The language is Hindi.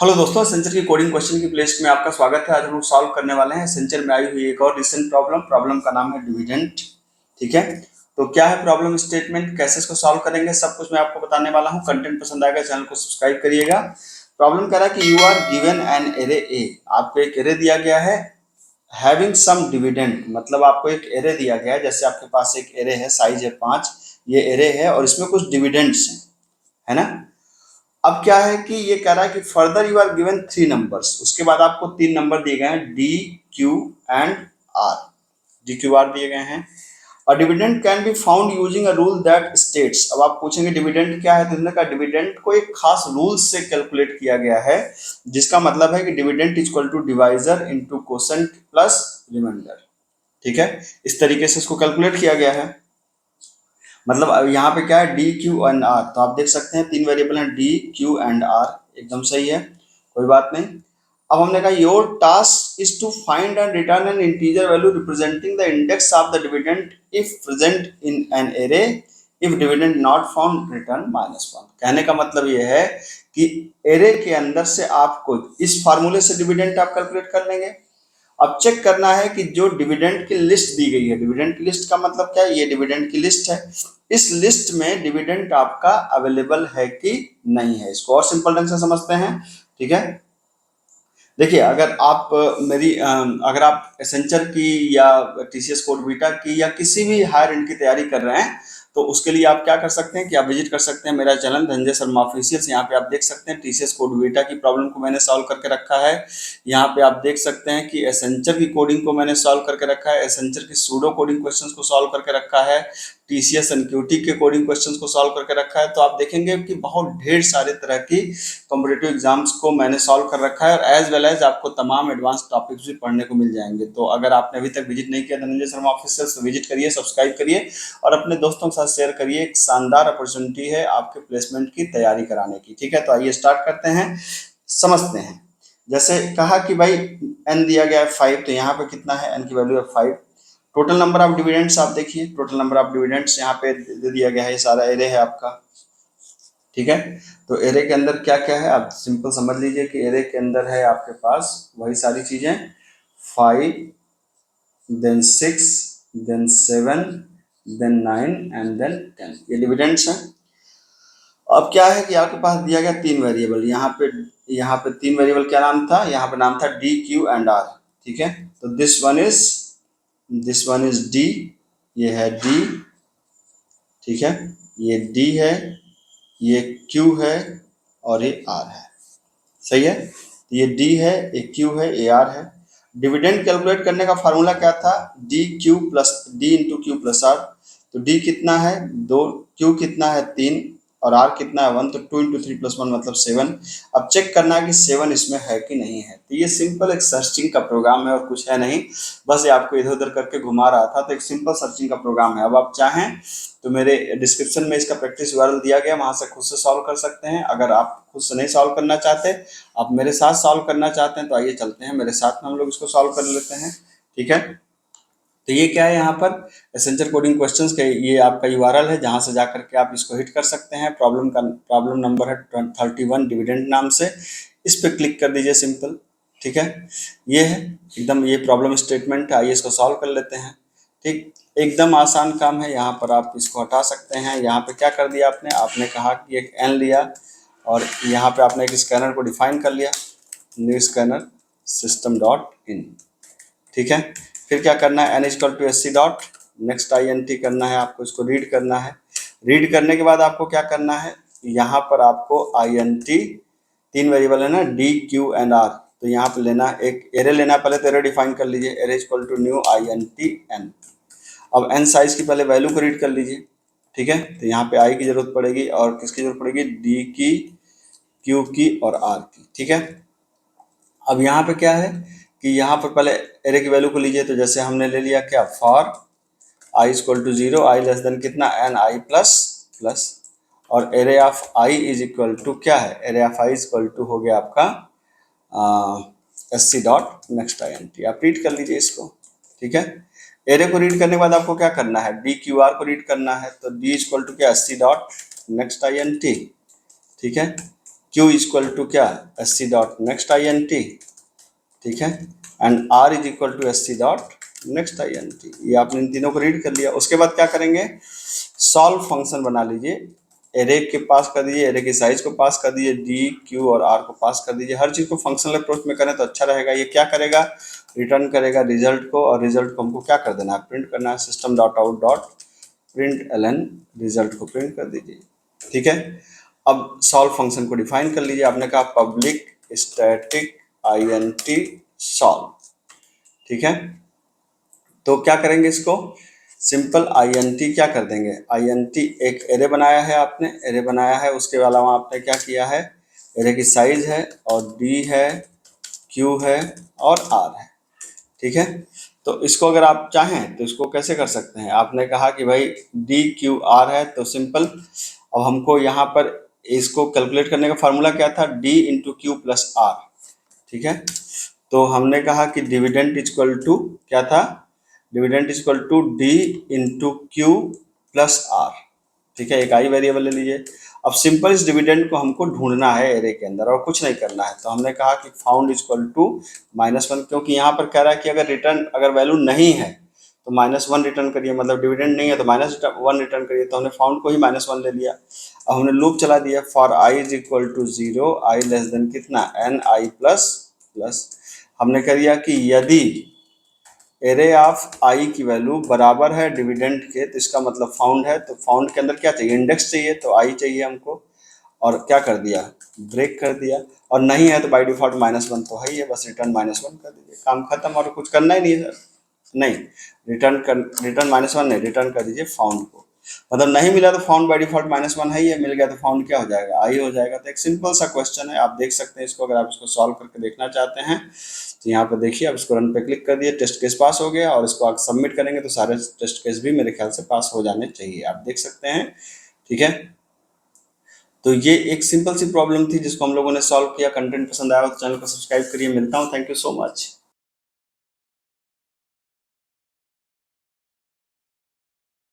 हेलो दोस्तों, एसेंचर की कोडिंग क्वेश्चन की प्लेलिस्ट में आपका स्वागत है। आज हम लोग सॉल्व करने वाले हैं एसेंचर में आई हुई एक और रिसेंट प्रॉब्लम का नाम है डिविडेंड। ठीक है, तो क्या है प्रॉब्लम स्टेटमेंट, कैसे इसको सॉल्व करेंगे, सब कुछ मैं आपको बताने वाला हूं। कंटेंट पसंद आएगा चैनल को सब्सक्राइब करिएगा। प्रॉब्लम कह रहा है कि you are given an array A, आपको एक एरे दिया गया है हैविंग सम डिविडेंड, मतलब आपको एक एरे दिया गया है। जैसे आपके पास एक एरे है, साइज है 5, ये एरे है और इसमें कुछ डिविडेंड्स हैं, है ना। अब क्या है कि ये कह रहा है कि further you are given 3 numbers, उसके बाद आपको 3 नंबर दिए गए हैं D, Q and R. D Q R दिए गए हैं। और dividend can be found using a rule that states. अब आप पूछेंगे डिविडेंड क्या है, तो इन्होंने कहा डिविडेंड को एक खास रूल से कैलकुलेट किया गया है, जिसका मतलब है कि dividend is equal to divisor into quotient plus remainder. ठीक है, इस तरीके से इसको कैलकुलेट किया गया है। मतलब अब यहाँ पे क्या है, डी क्यू एंड आर, तो आप देख सकते हैं 3 वेरिएबल हैं डी क्यू एंड आर, एकदम सही है, कोई बात नहीं। अब हमने कहा your task is to find and return an integer value representing the index of the dividend if present in an array, if dividend not found return -1। कहने का मतलब ये है कि एरे के अंदर से आपको इस फार्मूले से डिविडेंड आप कैलकुलेट कर लेंगे। अब चेक करना है कि जो डिविडेंड की लिस्ट दी गई है, डिविडेंड की लिस्ट का मतलब क्या है, ये डिविडेंड की लिस्ट है, इस लिस्ट में डिविडेंड आपका अवेलेबल है कि नहीं है। इसको और सिंपल ढंग से समझते हैं। ठीक है, देखिए अगर आप अगर आप एसेंचर की या टीसीएस कोड बीटा की या किसी भी हायर एंड की तैयारी कर रहे हैं, तो उसके लिए आप क्या कर सकते हैं कि आप विजिट कर सकते हैं मेरा चैनल धनंजय शर्मा ऑफिशियल। यहाँ पे आप देख सकते हैं टीसीएस कोड बीटा की प्रॉब्लम को मैंने सॉल्व करके रखा है। यहाँ पे आप देख सकते हैं कि एसेंचर की कोडिंग को मैंने सॉल्व करके रखा है, एसेंचर की सूडो कोडिंग क्वेश्चंस को सॉल्व करके रखा है, टीसीएस एनक्यूटी के कोडिंग क्वेश्चंस को सॉल्व करके रखा है। तो आप देखेंगे कि बहुत ढेर सारे तरह की कॉम्पिटेटिव एग्जाम्स को मैंने सॉल्व कर रखा है, और एज वेल एज आपको तमाम एडवांस टॉपिक्स भी पढ़ने को मिल जाएंगे। तो अगर आपने अभी तक विजिट नहीं किया धनंजय शर्मा ऑफिशियल, तो विजिट करिए, सब्सक्राइब करिए और अपने दोस्तों के साथ शेयर करिए। एक शानदार अपॉर्चुनिटी है आपके प्लेसमेंट की तैयारी कराने की। ठीक है, तो आइए स्टार्ट करते हैं, समझते हैं। जैसे कहा कि भाई एन दिया गया है 5, तो यहाँ पे कितना है, एन की वैल्यू है 5। टोटल नंबर ऑफ डिविडेंड्स आप देखिए, टोटल नंबर ऑफ डिविडेंड्स यहाँ पे दे दिया गया है, ये सारा एरे है आपका। ठीक है, तो एरे के अंदर क्या क्या है आप सिंपल समझ लीजिए कि एरे के अंदर है आपके पास वही सारी चीजें, 5 then 6 then 7 then 9 and then 10, ये डिविडेंड्स हैं। अब क्या है कि आपके पास दिया गया 3 वेरिएबल, यहाँ पे 3 वेरिएबल क्या नाम था, यहाँ पे नाम था डी क्यू एंड आर। ठीक है, तो दिस वन इज डी, ये है डी, ठीक है, ये डी है, ये क्यू है और ये आर है। सही है, ये डी है, ये क्यू है, ये आर है। डिविडेंड कैलकुलेट करने का फार्मूला क्या था, D Q plus D into Q plus R. तो डी कितना है 2, क्यू कितना है 3 और आर कितना है 1, तो 2 इंटू 3 प्लस 1 मतलब 7। अब चेक करना है कि 7 इसमें है कि नहीं है। तो ये सिंपल एक सर्चिंग का प्रोग्राम है और कुछ है नहीं, बस ये आपको इधर उधर करके घुमा रहा था। तो एक सिंपल सर्चिंग का प्रोग्राम है। अब आप चाहें तो मेरे डिस्क्रिप्शन में इसका प्रैक्टिस यूआरएल दिया गया, वहां से खुद से सॉल्व कर सकते हैं। अगर आप खुद से नहीं सॉल्व करना चाहते, आप मेरे साथ सॉल्व करना चाहते हैं, तो आइए चलते हैं मेरे साथ में, हम लोग इसको सॉल्व कर लेते हैं। ठीक है, तो ये क्या है, यहाँ पर एसेंशियल कोडिंग क्वेश्चंस के ये आपका यूआरएल है, जहां से जाकर के आप इसको हिट कर सकते हैं। प्रॉब्लम नंबर है 31 डिविडेंड नाम से, इस पर क्लिक कर दीजिए सिंपल। ठीक है, ये है एकदम, ये प्रॉब्लम स्टेटमेंट है। आइए इसको सॉल्व कर लेते हैं। ठीक, एकदम आसान काम है। यहाँ पर आप इसको हटा सकते हैं। यहाँ पे क्या कर दिया आपने कहा कि एक एन लिया और यहाँ पे आपने एक स्कैनर को डिफाइन कर लिया, new scanner system dot in. ठीक है, फिर क्या करना है, N equal to S C dot next I N T करना है, आपको इसको रीड करना है। रीड करने के बाद आपको क्या करना है, यहाँ पर आपको आई एन टी, 3 वेरिएबल है ना डी क्यू एंड आर, तो यहाँ पे लेना एक एरे लेना, पहले तो एरे डिफाइन कर लीजिए, array equal to new I N T N. अब एन साइज की पहले वैल्यू को रीड कर लीजिए। ठीक है, तो यहाँ पे आई की जरूरत पड़ेगी और किसकी जरूरत पड़ेगी, डी की, क्यू की और आर की। ठीक है, अब यहाँ पे क्या है कि यहाँ पर पहले एरे की वैल्यू को लीजिए, तो जैसे हमने ले लिया क्या, for I equal to 0, I less than कितना, एन आई प्लस प्लस, और array of I is equal to क्या है, array of I is equal to हो गया आपका S C dot next I N T. आप रीड कर लीजिए इसको। ठीक है, एरे को रीड करने के बाद आपको क्या करना है, डी क्यू आर को रीड करना है, तो डी इक्वल टू क्या, S C dot next I N T. ठीक है, Q इक्वल टू क्या, S C dot next I N T, ठीक है, and R is equal to S C dot next I N T. ये आपने इन तीनों को रीड कर लिया। उसके बाद क्या करेंगे, सॉल्व फंक्शन बना लीजिए, एरे के पास कर दीजिए, एरे की साइज को पास कर दीजिए, डी क्यू और आर को पास कर दीजिए। हर चीज को फंक्शनल अप्रोच में करें तो अच्छा रहेगा। ये क्या करेगा, रिटर्न करेगा रिजल्ट को, और रिजल्ट को हमको क्या कर देना है, प्रिंट करना है। System dot out dot print L N, result को प्रिंट कर दीजिए, ठीक है। अब सॉल्व फंक्शन को डिफाइन कर लीजिए। आपने कहा public static I N T solve, ठीक है। तो क्या करेंगे, इसको सिंपल आई एन टी क्या कर देंगे, आई एन टी एक एरे बनाया है आपने, एरे बनाया है, उसके अलावा आपने क्या किया है, एरे की साइज है और डी है, क्यू है और आर है, ठीक है। तो इसको अगर आप चाहें तो इसको कैसे कर सकते हैं, आपने कहा कि भाई डी क्यू आर है तो सिंपल, अब हमको यहाँ पर इसको कैलकुलेट करने का फार्मूला क्या था, D into Q plus R, ठीक है। तो हमने कहा कि डिविडेंड इक्वल टू क्या था, dividend equal to D into Q plus R, ठीक है। एक आई वेरिएबल ले लीजिए। अब सिंपल इस डिविडेंड को हमको ढूंढना है एरे के अंदर और कुछ नहीं करना है। तो हमने कहा कि फाउंड इक्वल टू -1, क्योंकि यहाँ पर कह रहा है कि अगर रिटर्न अगर वैल्यू नहीं है तो -1 रिटर्न करिए, मतलब डिविडेंड नहीं है तो -1 रिटर्न करिए। तो हमने फाउंड को ही -1 ले लिया। अब हमने लूप चला दिया, for I is equal to 0, I less than कितना, एन आई प्लस प्लस। हमने कर दिया कि यदि एरे ऑफ आई की वैल्यू बराबर है डिविडेंड के तो इसका मतलब फाउंड है। तो फाउंड के अंदर क्या चाहिए, इंडेक्स चाहिए, तो आई चाहिए हमको, और क्या कर दिया, ब्रेक कर दिया। और नहीं है तो बाय डिफॉल्ट -1 तो है ही है, बस रिटर्न -1 कर दीजिए, काम खत्म, और कुछ करना ही नहीं है सर। नहीं, रिटर्न -1 नहीं, रिटर्न कर दीजिए फाउंड को। मतलब नहीं मिला तो फाउंड बाय डिफॉल्ट -1 है ही है, मिल गया तो फाउंड क्या हो जाएगा, आई हो जाएगा। तो एक सिंपल सा क्वेश्चन है, आप देख सकते हैं इसको। अगर आप इसको सॉल्व करके देखना चाहते हैं तो यहाँ पर देखिए, आप इसको रन पे क्लिक कर दिए, टेस्ट केस पास हो गया, और इसको आप सबमिट करेंगे तो सारे टेस्ट केस भी मेरे ख्याल से पास हो जाने चाहिए, आप देख सकते हैं, ठीक है। तो ये एक सिंपल सी प्रॉब्लम थी जिसको हम लोगों ने सॉल्व किया। कंटेंट पसंद आया हो तो चैनल को सब्सक्राइब करिए। मिलता हूँ, थैंक यू सो मच।